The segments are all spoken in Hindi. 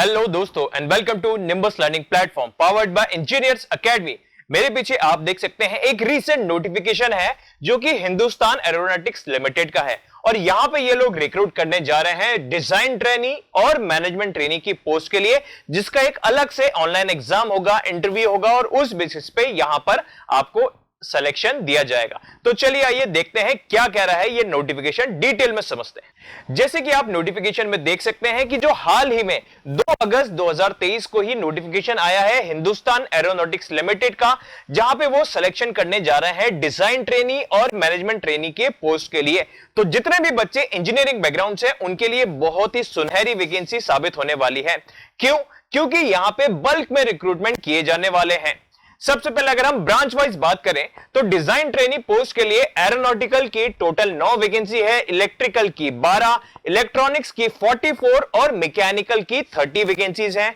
हेलो दोस्तों and welcome to Nimbus learning platform powered by Engineers Academy. मेरे पीछे आप देख सकते हैं एक रीसेंट नोटिफिकेशन है जो कि हिंदुस्तान एरोनॉटिक्स लिमिटेड का है और यहां पे ये लोग रिक्रूट करने जा रहे हैं डिजाइन ट्रेनी और मैनेजमेंट ट्रेनी की पोस्ट के लिए, जिसका एक अलग से ऑनलाइन एग्जाम होगा, इंटरव्यू होगा और उस बेसिस पे यहां पर आपको सिलेक्शन दिया जाएगा। तो चलिए आइए देखते हैं क्या कह रहा है ये नोटिफिकेशन, डिटेल में समझते हैं। जैसे कि आप नोटिफिकेशन में देख सकते हैं कि जो हाल ही में 2 अगस्त 2023 को ही नोटिफिकेशन आया है हिंदुस्तान एरोनॉटिक्स लिमिटेड का, जहां पे वो सिलेक्शन करने जा रहे हैं डिजाइन ट्रेनी और मैनेजमेंट ट्रेनी के पोस्ट के लिए। तो जितने भी बच्चे इंजीनियरिंग बैकग्राउंड से उनके लिए बहुत ही सुनहरी वैकेंसी साबित होने वाली है। क्यों? क्योंकि यहां पे बल्क में रिक्रूटमेंट किए जाने वाले हैं। सबसे पहले अगर हम ब्रांच वाइज बात करें तो डिजाइन ट्रेनी पोस्ट के लिए एरोनॉटिकल की टोटल 9 वैकेंसी है, इलेक्ट्रिकल की 12, इलेक्ट्रॉनिक्स की 44 और मैकेनिकल की 30 वैकेंसीज हैं।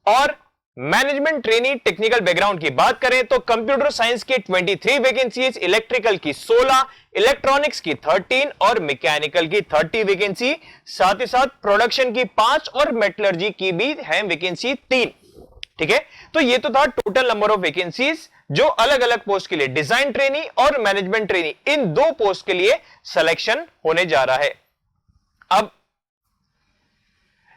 और मैनेजमेंट ट्रेनी टेक्निकल बैकग्राउंड की बात करें तो कंप्यूटर साइंस की 23 वैकेंसीज, इलेक्ट्रिकल की 16, इलेक्ट्रॉनिक्स की 13 और मैकेनिकल की 30 वैकेंसी, साथ ही साथ प्रोडक्शन की 5 और मेटलर्जी की भी है वैकेंसी 3। ठीक है, तो ये तो था टोटल नंबर ऑफ वैकेंसीज जो अलग अलग पोस्ट के लिए डिजाइन ट्रेनी और मैनेजमेंट ट्रेनी इन 2 पोस्ट के लिए सिलेक्शन होने जा रहा है। अब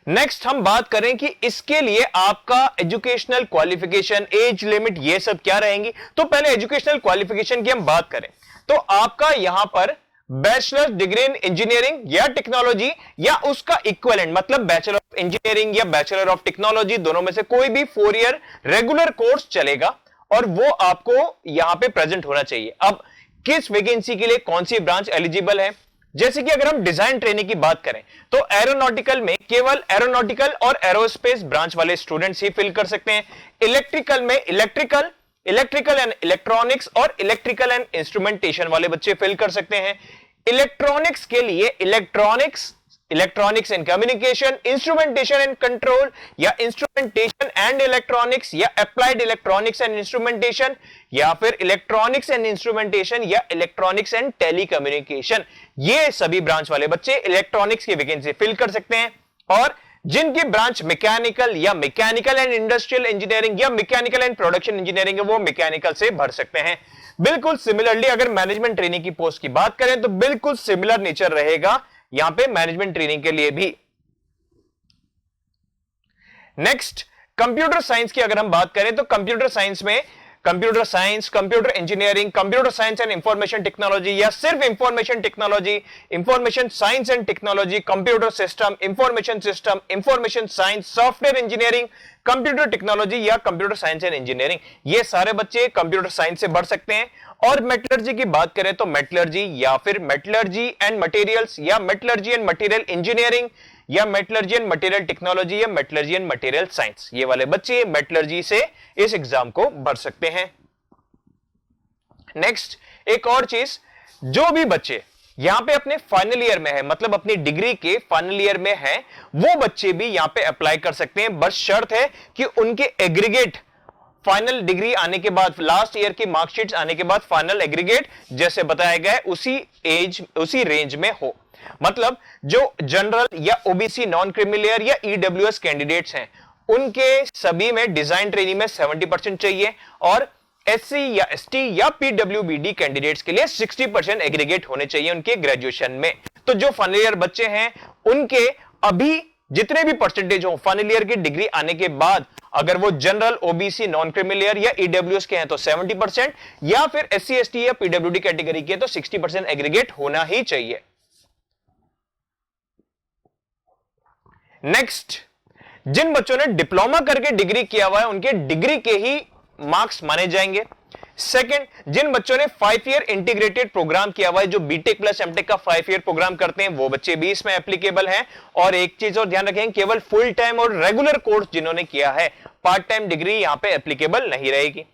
नेक्स्ट हम बात करें कि इसके लिए आपका एजुकेशनल क्वालिफिकेशन, एज लिमिट, ये सब क्या रहेंगी। तो पहले एजुकेशनल क्वालिफिकेशन की हम बात करें तो आपका यहां पर बैचलर डिग्री इन इंजीनियरिंग या टेक्नोलॉजी या उसका इक्विवेलेंट, मतलब बैचलर ऑफ इंजीनियरिंग या बैचलर ऑफ टेक्नोलॉजी, दोनों में से कोई भी 4 ईयर रेगुलर कोर्स चलेगा और वो आपको यहां पे प्रेजेंट होना चाहिए। अब किस वैकेंसी के लिए कौन सी ब्रांच एलिजिबल है? जैसे कि अगर हम डिजाइन ट्रेनिंग की बात करें तो एरोनॉटिकल में केवल एरोनॉटिकल और एरोस्पेस ब्रांच वाले स्टूडेंट्स ही फिल कर सकते हैं। इलेक्ट्रिकल में इलेक्ट्रिकल एंड इलेक्ट्रॉनिक्स और इलेक्ट्रिकल एंड इंस्ट्रूमेंटेशन वाले बच्चे फिल कर सकते हैं। इलेक्ट्रॉनिक्स के लिए electronics and communication, instrumentation and control या इंस्ट्रूमेंटेशन एंड इलेक्ट्रॉनिक्स या अप्लाइड इलेक्ट्रॉनिक्स एंड इंस्ट्रूमेंटेशन या फिर इलेक्ट्रॉनिक्स एंड इंस्ट्रूमेंटेशन या इलेक्ट्रॉनिक्स एंड टेलीकम्युनिकेशन, ये सभी ब्रांच वाले बच्चे इलेक्ट्रॉनिक्स की वैकेंसी फिल कर सकते हैं। और जिनकी ब्रांच मैकेनिकल या मैकेनिकल एंड इंडस्ट्रियल इंजीनियरिंग या मैकेनिकल एंड प्रोडक्शन इंजीनियरिंग है, वो मैकेनिकल से भर सकते हैं। बिल्कुल सिमिलरली अगर मैनेजमेंट ट्रेनिंग की पोस्ट की बात करें तो बिल्कुल सिमिलर नेचर रहेगा यहां पे मैनेजमेंट ट्रेनिंग के लिए भी। नेक्स्ट, कंप्यूटर साइंस की अगर हम बात करें तो कंप्यूटर साइंस में computer science, computer engineering, computer science and information technology या सिर्फ information technology, information science and technology, computer system, information science, software engineering, computer technology या कंप्यूटर साइंस एंड इंजीनियरिंग, ये सारे बच्चे कंप्यूटर साइंस से बढ़ सकते हैं। और मेटलर्जी की बात करें तो मेटलर्जी या फिर मेटलर्जी एंड मटेरियल्स या मेटलर्जी एंड मटेरियल इंजीनियरिंग या मेटलर्जी एंड मटेरियल टेक्नोलॉजी या मेटलर्जी एंड मटेरियल साइंस, ये वाले बच्चे मेटलर्जी से इस एग्जाम को भर सकते हैं। नेक्स्ट, एक और चीज, जो भी बच्चे यहां पे अपने फाइनल ईयर में है, मतलब अपनी डिग्री के फाइनल ईयर में है, वो बच्चे भी यहां पे अप्लाई कर सकते हैं। बस शर्त है कि उनके एग्रीगेट फाइनल डिग्री आने के बाद, लास्ट ईयर की मार्कशीट्स आने के बाद फाइनल एग्रीगेट जैसे बताया गया है उसी रेंज में हो। मतलब जो जनरल या ओबीसी नॉन क्रीमिलियर या ईडब्ल्यूएस कैंडिडेट्स हैं उनके सभी में डिजाइन ट्रेनिंग में 70% चाहिए और एससी या एसटी या पीडब्ल्यूबीडी कैंडिडेट्स के लिए 60% एग्रीगेट होने चाहिए उनके ग्रेजुएशन में। तो जो फाइनल ईयर बच्चे हैं उनके अभी जितने भी परसेंटेज हो फाइनल ईयर की डिग्री आने के बाद, अगर वो जनरल, ओबीसी, नॉन क्रीमिलियर या ईडब्ल्यूएस के हैं तो 70% या फिर एससी एसटी या पीडब्ल्यूडी कैटेगरी के तो 60% एग्रीगेट होना ही चाहिए। नेक्स्ट, जिन बच्चों ने डिप्लोमा करके डिग्री किया हुआ है उनके डिग्री के ही मार्क्स माने जाएंगे। सेकंड, जिन बच्चों ने 5 ईयर इंटीग्रेटेड प्रोग्राम किया हुआ है, जो बीटेक प्लस एमटेक का 5 ईयर प्रोग्राम करते हैं, वो बच्चे भी इसमें एप्लीकेबल हैं। और एक चीज और ध्यान रखें, केवल फुल टाइम और रेगुलर कोर्स जिन्होंने किया है, पार्ट टाइम डिग्री यहां पे एप्लीकेबल नहीं रहेगी।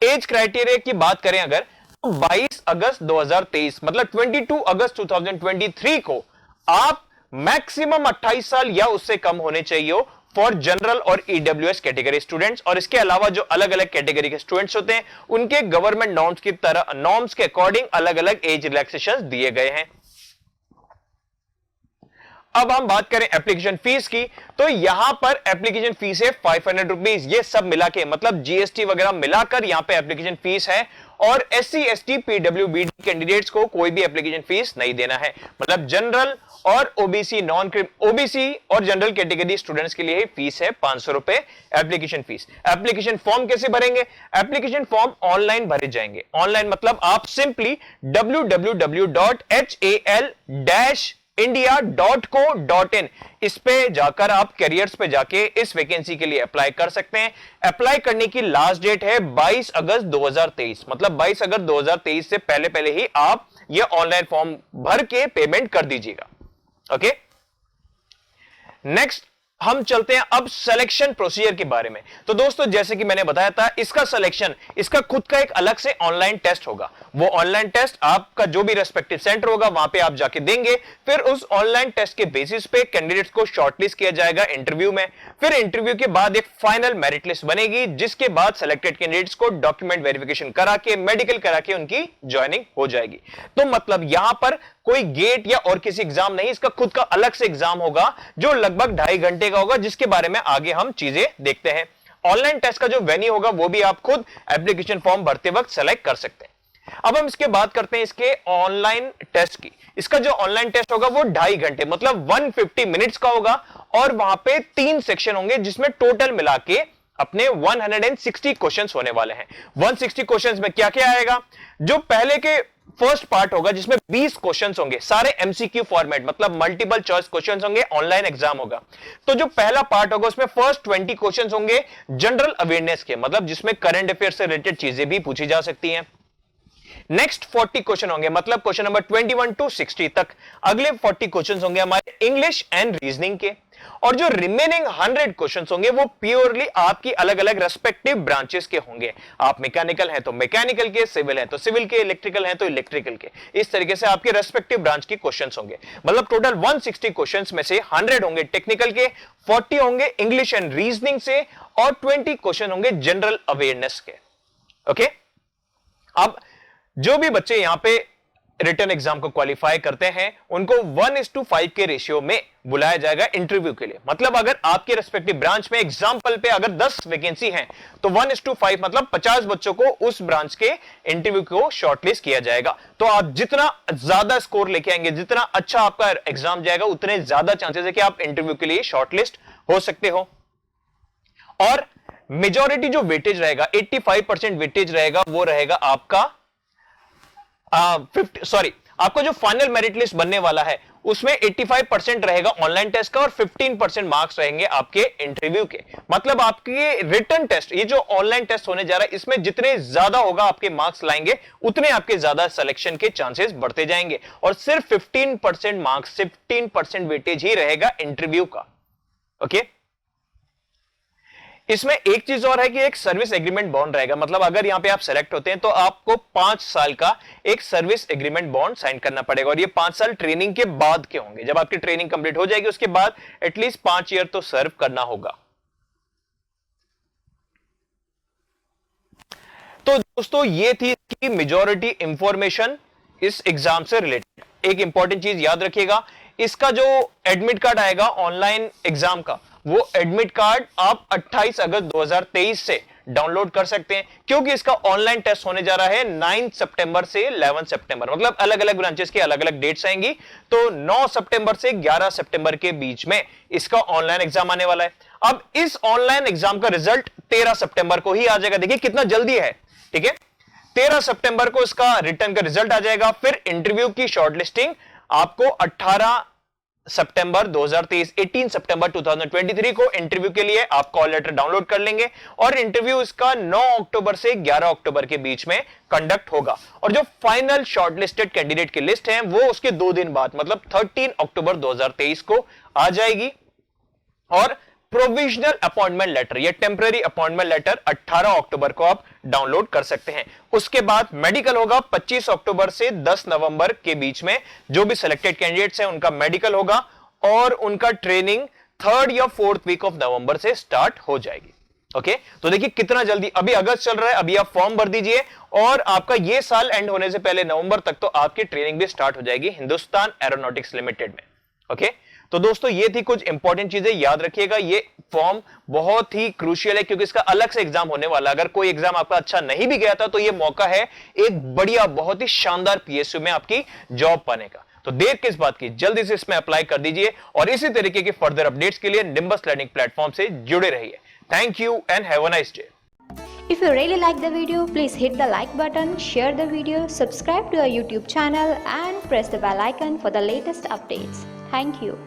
एज क्राइटेरिया की बात करें अगर तो 22 अगस्त 2023 मतलब 22 अगस्त 2023 को आप मैक्सिमम 28 साल या उससे कम होने चाहिए फॉर जनरल और ईडब्ल्यूएस कैटेगरी स्टूडेंट्स। और इसके अलावा जो अलग अलग कैटेगरी के स्टूडेंट्स होते हैं उनके गवर्नमेंट नॉर्म्स के अकॉर्डिंग अलग अलग एज रिलैक्सेशन दिए गए हैं। अब हम बात करें एप्लीकेशन फीस की, तो यहां पर एप्लीकेशन फीस है 500 रुपीज, ये सब मिला के मतलब जीएसटी वगैरह मिलाकर यहां पे एप्लीकेशन फीस है। और एससी एसटी पीडब्ल्यूबीडी कैंडिडेट्स को कोई भी एप्लीकेशन फीस नहीं देना है, मतलब जनरल और ओबीसी ओबीसी और जनरल कैटेगरी स्टूडेंट्स के लिए फीस है 500 रुपए एप्लीकेशन फीस। एप्लीकेशन फॉर्म कैसे भरेंगे? एप्लीकेशन फॉर्म ऑनलाइन भरे जाएंगे। ऑनलाइन मतलब आप सिंपली www.hal-india.co.in इस पे जाकर आप कैरियर्स पे जाके इस वैकेंसी के लिए अप्लाई कर सकते हैं। अप्लाई करने की लास्ट डेट है 22 अगस्त 2023, मतलब 22 अगस्त 2023 से पहले पहले ही आप ये ऑनलाइन फॉर्म भर के पेमेंट कर दीजिएगा। ओके, नेक्स्ट हम चलते हैं अब सिलेक्शन प्रोसीजर के बारे में। तो दोस्तों जैसे कि मैंने बताया था, इसका सिलेक्शन, इसका खुद का एक अलग से ऑनलाइन टेस्ट होगा। वो ऑनलाइन टेस्ट आपका जो भी रेस्पेक्टिव सेंटर होगा वहां पे आप जाके देंगे। फिर उस ऑनलाइन टेस्ट के बेसिस पे कैंडिडेट्स को शॉर्टलिस्ट किया जाएगा इंटरव्यू में। फिर इंटरव्यू के बाद एक फाइनल मेरिट लिस्ट बनेगी, जिसके बाद सिलेक्टेड कैंडिडेट्स को डॉक्यूमेंट वेरिफिकेशन करा के, मेडिकल करा के उनकी ज्वाइनिंग हो जाएगी। तो मतलब यहां पर कोई गेट या और किसी एग्जाम नहीं, इसका खुद का अलग से एग्जाम होगा जो लगभग 2.5 घंटे का होगा, जिसके बारे में आगे हम चीजें देखते हैं। ऑनलाइन टेस्ट का जो वेन्यू होगा वो भी आप खुद एप्लीकेशन फॉर्म भरते वक्त सेलेक्ट कर सकते हैं। अब हम इसके बात करते हैं इसके ऑनलाइन टेस्ट की। इसका जो ऑनलाइन टेस्ट होगा वो 2.5 घंटे मतलब 150 मिनट्स का होगा, और वहां पे 3 सेक्शन होंगे, जिसमें टोटल मिला के अपने 160 क्वेश्चंस होने वाले हैं। 160 क्वेश्चंस में क्या क्या आएगा? जो पहले के फर्स्ट पार्ट होगा जिसमें 20 क्वेश्चंस होंगे, सारे एमसीक्यू फॉर्मेट मतलब मल्टीपल चॉइस क्वेश्चंस होंगे, ऑनलाइन एग्जाम होगा। तो जो पहला पार्ट होगा उसमें फर्स्ट 20 क्वेश्चंस होंगे जनरल अवेयरनेस के, मतलब जिसमें करंट अफेयर से रिलेटेड चीजें भी पूछी जा सकती हैं। नेक्स्ट 40 क्वेश्चन होंगे, मतलब क्वेश्चन नंबर 21 to 60 तक। अगले 40 क्वेश्चंस होंगे हमारे इंग्लिश एंड रीजनिंग के, और जो रिमेनिंग 100 क्वेश्चंस होंगे वो प्योरली आपकी अलग अलग रेस्पेक्टिव ब्रांचेस के होंगे। आप मैकेनिकल हैं तो मैकेनिकल के, सिविल हैं तो सिविल के, इलेक्ट्रिकल हैं तो इलेक्ट्रिकल के। इस तरीके से आपके रेस्पेक्टिव ब्रांच के क्वेश्चंस होंगे। मतलब टोटल 160 क्वेश्चंस में से 100 होंगे टेक्निकल के, 40 होंगे इंग्लिश एंड रीजनिंग से, और 20 क्वेश्चन होंगे जनरल अवेयरनेस के। ओके, अब जो भी बच्चे यहां पे रिटन एग्जाम को क्वालिफाई करते हैं उनको 1:5 के रेशियो में बुलाया जाएगा इंटरव्यू के लिए। मतलब अगर आपके रेस्पेक्टिव ब्रांच में एग्जांपल पे अगर 10 वैकेंसी हैं तो 1:5 मतलब 50 बच्चों को उस ब्रांच के इंटरव्यू को शॉर्टलिस्ट किया जाएगा। तो आप जितना ज्यादा स्कोर लेके आएंगे, जितना अच्छा आपका एग्जाम जाएगा, उतने ज्यादा चांसेस है कि आप इंटरव्यू के लिए शॉर्टलिस्ट हो सकते हो। और मेजॉरिटी जो वेटेज रहेगा 85% वेटेज रहेगा, वो रहेगा आपका आपका जो फाइनल मेरिट लिस्ट बनने वाला है उसमें 85% रहेगा ऑनलाइन टेस्ट का, और 15% मार्क्स रहेंगे आपके इंटरव्यू के। मतलब आपके रिटन टेस्ट, ये जो ऑनलाइन टेस्ट होने जा रहा है, इसमें जितने ज्यादा होगा आपके मार्क्स लाएंगे, उतने आपके ज्यादा सिलेक्शन के चांसेस बढ़ते जाएंगे। और सिर्फ 15% मार्क्स, 15% वेटेज ही रहेगा इंटरव्यू का। ओके, इसमें एक चीज और है कि एक सर्विस एग्रीमेंट बॉन्ड रहेगा। मतलब अगर यहां पे आप सेलेक्ट होते हैं तो आपको 5 साल का एक सर्विस एग्रीमेंट बॉन्ड साइन करना पड़ेगा, और ये 5 साल ट्रेनिंग के बाद के होंगे। जब आपकी ट्रेनिंग कंप्लीट हो जाएगी उसके बाद एटलीस्ट 5 ईयर तो सर्व करना होगा। तो दोस्तों ये थी कि मेजॉरिटी इंफॉर्मेशन इस एग्जाम से रिलेटेड। एक इंपॉर्टेंट चीज याद रखिएगा, इसका जो एडमिट कार्ड आएगा ऑनलाइन एग्जाम का, वो एडमिट कार्ड आप 28 अगस्त 2023 से डाउनलोड कर सकते हैं, क्योंकि इसका ऑनलाइन टेस्ट होने जा रहा है 9 सितंबर से 11 सितंबर, मतलब अलग अलग ब्रांचेस के अलग अलग डेट्स आएंगी। तो 9 सितंबर से 11 सितंबर के बीच में इसका ऑनलाइन एग्जाम आने वाला है। अब इस ऑनलाइन एग्जाम का रिजल्ट 13 सितंबर को ही आ जाएगा। देखिए कितना जल्दी है, ठीक है। 13 सितंबर को इसका रिटर्न का रिजल्ट आ जाएगा। फिर इंटरव्यू की शॉर्टलिस्टिंग आपको 18 सितंबर 2023, 18 सितंबर 2023 को इंटरव्यू के लिए आप कॉल लेटर डाउनलोड कर लेंगे, और इंटरव्यू इसका 9 अक्टूबर से 11 अक्टूबर के बीच में कंडक्ट होगा। और जो फाइनल शॉर्टलिस्टेड कैंडिडेट की लिस्ट है वो उसके 2 दिन बाद मतलब 13 अक्टूबर 2023 को आ जाएगी। और प्रोविजनल अपॉइंटमेंट लेटर या टेम्पररी अपॉइंटमेंट लेटर 18 अक्टूबर को आप डाउनलोड कर सकते हैं। उसके बाद मेडिकल होगा 25 अक्टूबर से 10 नवंबर के बीच में। जो भी सिलेक्टेड कैंडिडेट्स हैं उनका मेडिकल होगा, और उनका ट्रेनिंग 3rd या 4th वीक ऑफ नवंबर से स्टार्ट हो जाएगी। ओके, तो देखिए कितना जल्दी, अभी अगस्त चल रहा है, अभी आप फॉर्म भर दीजिए, और आपका ये साल एंड होने से पहले नवंबर तक तो आपकी ट्रेनिंग भी स्टार्ट हो जाएगी हिंदुस्तान एरोनॉटिक्स लिमिटेड में। ओके, तो दोस्तों ये थी कुछ इंपॉर्टेंट चीजें, याद रखिएगा ये फॉर्म बहुत ही क्रूशियल है क्योंकि इसका अलग से एग्जाम होने वाला। अगर कोई एग्जाम आपका अच्छा नहीं भी गया था तो ये मौका है एक बढ़िया बहुत ही शानदार पीएसयू में आपकी जॉब पाने का। तो देर किस बात की, जल्दी से इसमें अप्लाई कर दीजिए और इसी तरीके के फर्दर अपडेट्स के लिए निंबस लर्निंग प्लेटफॉर्म से जुड़े रहिए। Thank you and have a nice day. If you really like the video, please hit the like button, share the video, subscribe to our YouTube channel and press the bell icon for the latest updates. Thank you.